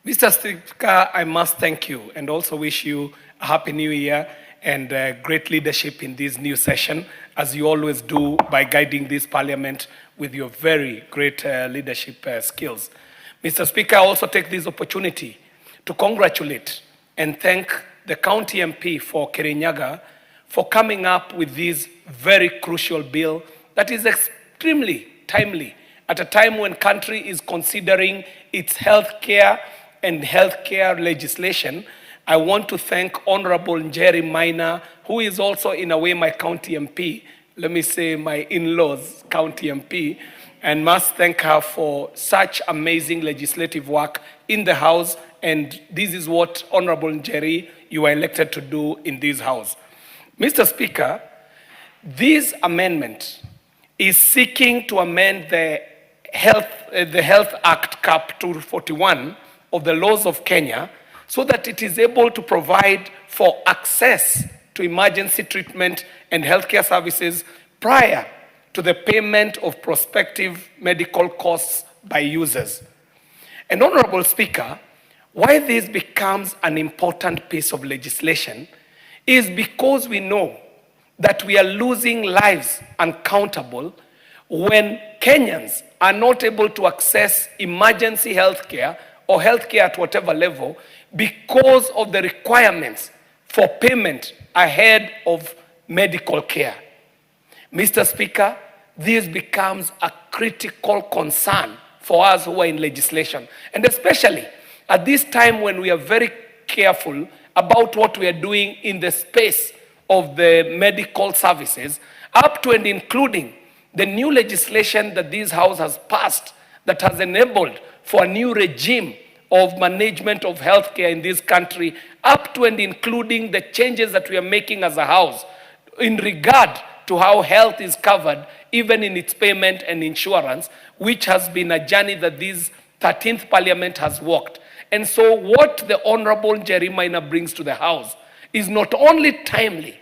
Mr. Speaker, I must thank you and also wish you a happy new year and great leadership in this new session, as you always do by guiding this parliament with your very great leadership skills. Mr. Speaker, I also take this opportunity to congratulate and thank the county MP for Kirinyaga for coming up with this very crucial bill that is extremely timely at a time when country is considering its health care and healthcare legislation. I want to thank Honorable Njeri Maina, who is also in a way my county MP, let me say my in-laws county MP, and must thank her for such amazing legislative work in the House. And this is what Honorable Njeri, you are elected to do in this House. Mr. Speaker, this amendment is seeking to amend the Health Act Cap 241 of the laws of Kenya so that it is able to provide for access to emergency treatment and healthcare services prior to the payment of prospective medical costs by users. And Honorable Speaker, why this becomes an important piece of legislation is because we know that we are losing lives uncountable when Kenyans are not able to access emergency healthcare or healthcare at whatever level because of the requirements for payment ahead of medical care. Mr. Speaker, this becomes a critical concern for us who are in legislation, and especially at this time when we are very careful about what we are doing in the space of the medical services, up to and including the new legislation that this House has passed that has enabled for a new regime of management of healthcare in this country, up to and including the changes that we are making as a House in regard to how health is covered, even in its payment and insurance, which has been a journey that this 13th Parliament has walked. And so what the Honorable Njeri Maina brings to the House is not only timely,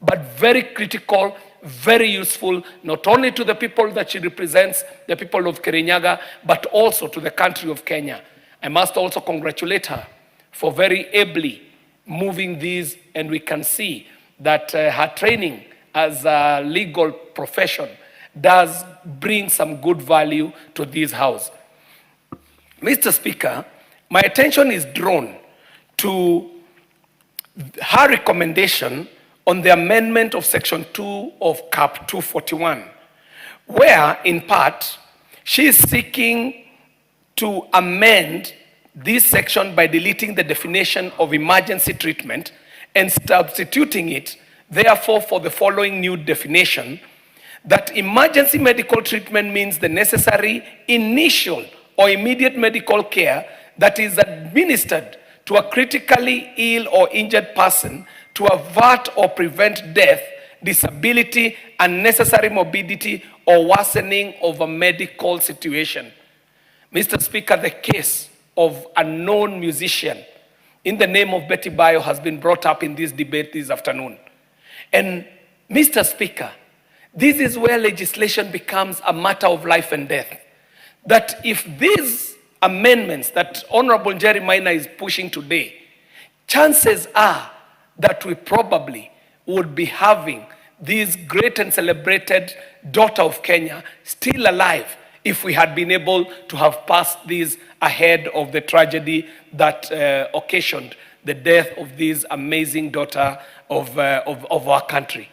but very critical, very useful, not only to the people that she represents, the people of Kirinyaga, but also to the country of Kenya. I must also congratulate her for very ably moving these, and we can see that her training as a legal profession does bring some good value to this House. Mr. Speaker, my attention is drawn to her recommendation on the amendment of Section 2 of Cap 241, where, in part, she is seeking to amend this section by deleting the definition of emergency treatment and substituting it, therefore, for the following new definition, that emergency medical treatment means the necessary initial or immediate medical care that is administered to a critically ill or injured person to avert or prevent death, disability, unnecessary morbidity, or worsening of a medical situation. Mr. Speaker, the case of a known musician in the name of Betty Bayo has been brought up in this debate this afternoon. And Mr. Speaker, this is where legislation becomes a matter of life and death. That if these amendments that Honorable Njeri Maina is pushing today, chances are that we probably would be having this great and celebrated daughter of Kenya still alive if we had been able to have passed these ahead of the tragedy that occasioned the death of this amazing daughter of our country.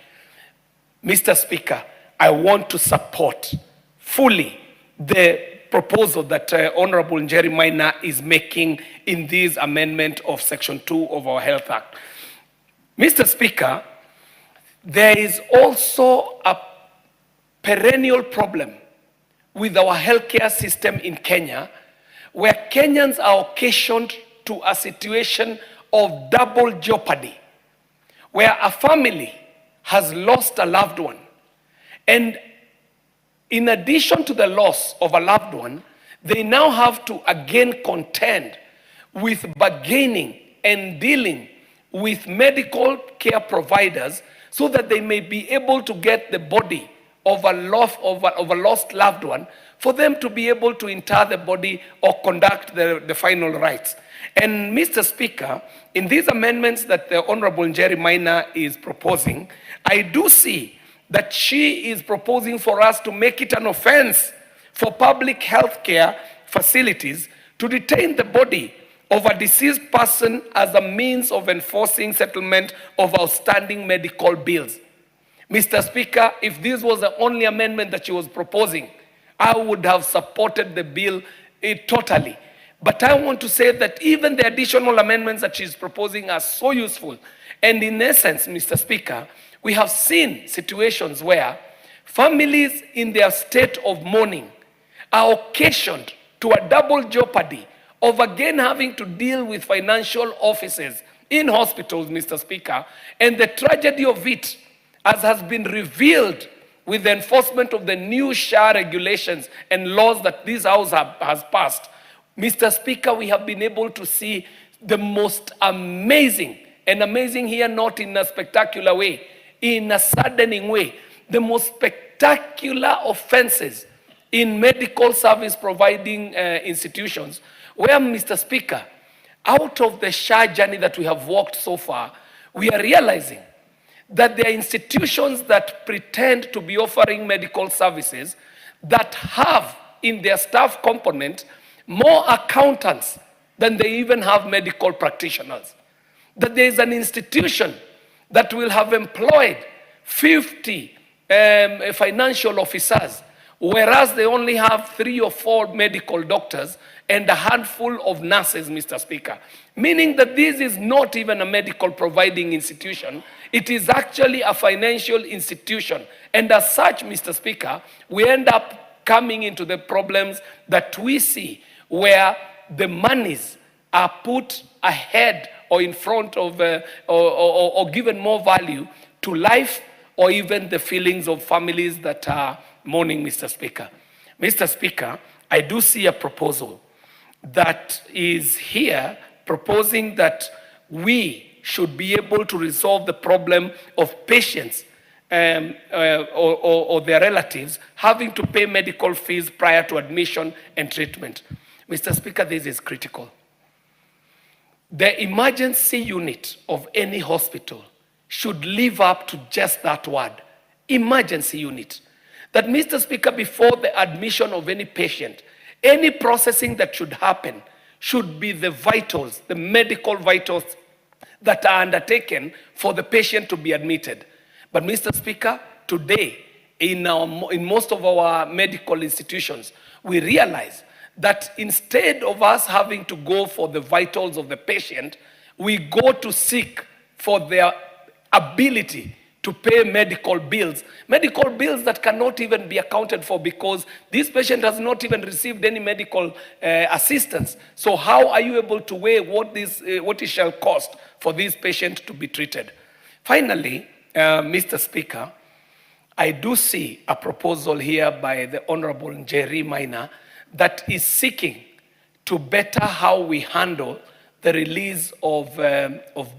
Mr. Speaker, I want to support fully the proposal that Honorable Njeri Maina is making in this amendment of Section 2 of our Health Act. Mr. Speaker, there is also a perennial problem with our healthcare system in Kenya, where Kenyans are occasioned to a situation of double jeopardy, where a family has lost a loved one, and in addition to the loss of a loved one, they now have to again contend with bargaining and dealing with medical care providers so that they may be able to get the body of a lost loved one, for them to be able to inter the body or conduct the final rites. And Mr. Speaker, in these amendments that the Honorable Njeri Maina is proposing, I do see that she is proposing for us to make it an offense for public health care facilities to detain the body of a deceased person as a means of enforcing settlement of outstanding medical bills. Mr. Speaker, if this was the only amendment that she was proposing, I would have supported the bill totally. But I want to say that even the additional amendments that she's proposing are so useful. And in essence, Mr. Speaker, we have seen situations where families in their state of mourning are occasioned to a double jeopardy of again having to deal with financial offices in hospitals, Mr. Speaker, and the tragedy of it, as has been revealed with the enforcement of the new SHA regulations and laws that this House has passed, Mr. Speaker, we have been able to see the most amazing, and amazing here not in a spectacular way, in a saddening way, the most spectacular offenses in medical service providing institutions, where, Mr. Speaker, out of the SHA journey that we have walked so far, we are realizing that there are institutions that pretend to be offering medical services that have in their staff component more accountants than they even have medical practitioners. That there is an institution that will have employed 50 financial officers, whereas they only have 3 or 4 medical doctors and a handful of nurses, Mr. Speaker. Meaning that this is not even a medical providing institution, it is actually a financial institution. And as such, Mr. Speaker, we end up coming into the problems that we see where the monies are put ahead or in front of, or given more value to life or even the feelings of families that are mourning, Mr. Speaker. Mr. Speaker, I do see a proposal that is here proposing that we should be able to resolve the problem of patients or their relatives having to pay medical fees prior to admission and treatment. Mr. Speaker, this is critical. The emergency unit of any hospital should live up to just that word, emergency unit. That, Mr. Speaker, before the admission of any patient, any processing that should happen should be the vitals, the medical vitals that are undertaken for the patient to be admitted. But, Mr. Speaker, today, in most of our medical institutions, we realize that instead of us having to go for the vitals of the patient, we go to seek for their ability to pay medical bills that cannot even be accounted for because this patient has not even received any medical assistance. So how are you able to weigh what it shall cost for this patient to be treated? Finally, Mr. Speaker, I do see a proposal here by the Honorable Njeri Maina that is seeking to better how we handle the release of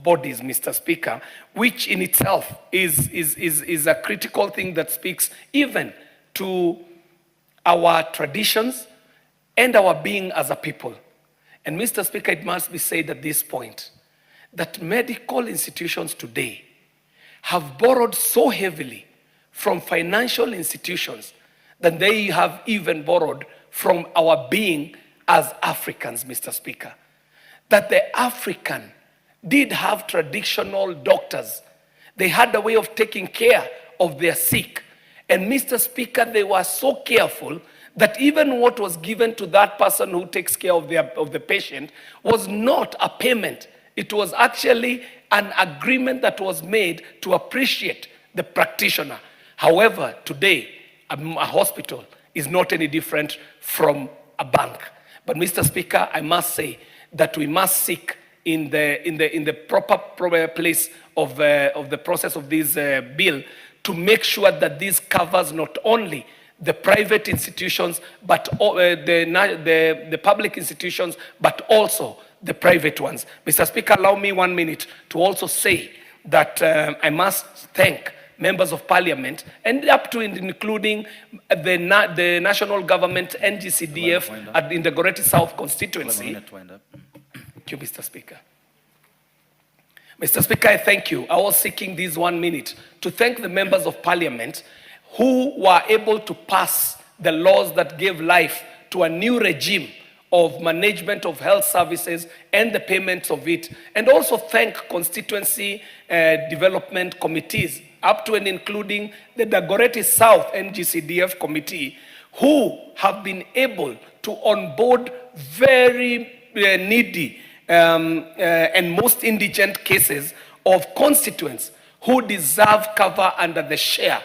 bodies, Mr. Speaker, which in itself is a critical thing that speaks even to our traditions and our being as a people. And Mr. Speaker, it must be said at this point that medical institutions today have borrowed so heavily from financial institutions that they have even borrowed from our being as Africans, Mr. Speaker. That the African did have traditional doctors. They had a way of taking care of their sick. And Mr. Speaker, they were so careful that even what was given to that person who takes care of the patient was not a payment. It was actually an agreement that was made to appreciate the practitioner. However, today, a hospital is not any different from a bank. But Mr. Speaker, I must say that we must seek in the proper place of the process of this bill to make sure that this covers not only the private institutions, but the public institutions, but also the private ones. Mr. Speaker, allow me 1 minute to also say that I must thank members of parliament, and up to and including the national government, NGCDF, at in the Goreti South constituency. Thank you, Mr. Speaker. Mr. Speaker, I thank you. I was seeking this 1 minute to thank the members of parliament who were able to pass the laws that gave life to a new regime of management of health services and the payments of it, and also thank constituency development committees, up to and including the Dagoretti South NGCDF committee, who have been able to onboard very needy and most indigent cases of constituents who deserve cover under the share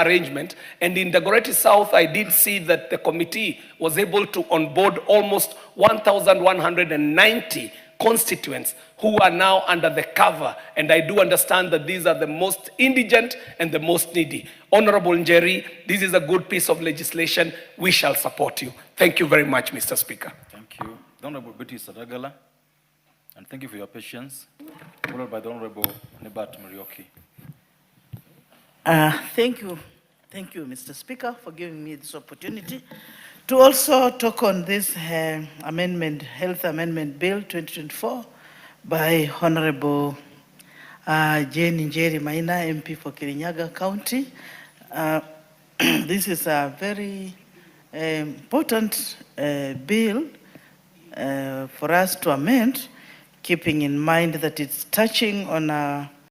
arrangement. And in the Dagoretti South, I did see that the committee was able to onboard almost 1,190 constituents who are now under the cover. And I do understand that these are the most indigent and the most needy. Honorable Njeri, this is a good piece of legislation. We shall support you. Thank you very much, Mr. Speaker. Thank you. The Honorable Betty Sadagala, and thank you for your patience. Followed by the Honorable Nebat Marioki. Thank you, Mr. Speaker, for giving me this opportunity to also talk on this Health Amendment Bill 2024 by Honorable Jane Njeri Maina, MP for Kirinyaga County. This is a very important bill for us to amend, keeping in mind that it's touching on